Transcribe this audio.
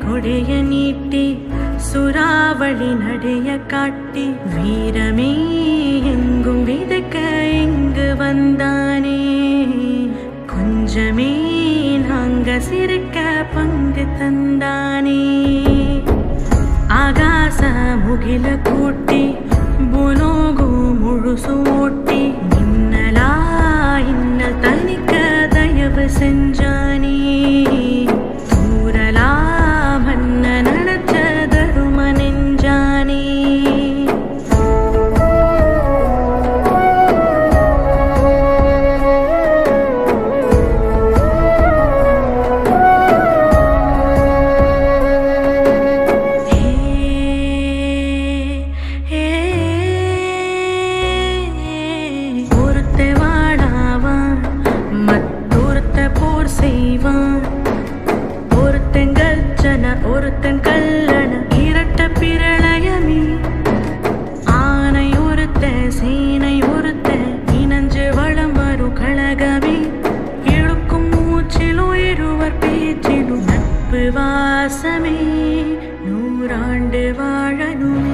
கொடைய நீட்டி சுறாவளி நடைய காட்டி வீரமே எங்கும் விதக்க இங்கு வந்தானே. கொஞ்சமே நாங்க சிரிக்க பங்கு தந்தானே. ஆகாச முகில கூட்டி புலோகு முழுசு ஓட்டி மின்னலா இன்னல் தனிக்க தயவு செஞ்சானே. தூரலா மன்ன நடச்ச தரும நெஞ்சானே. ஒருத்தன் கல்லண இரட்ட பிரளயமே. ஆனை ஒருத்த சீனை ஒருத்த இனஞ்சு வளம் வரும் கழகமே. இழுக்கும் மூச்சிலும் இருவர் பேச்சிலும் நட்பு வாசமே. நூறாண்டு வாழணும்.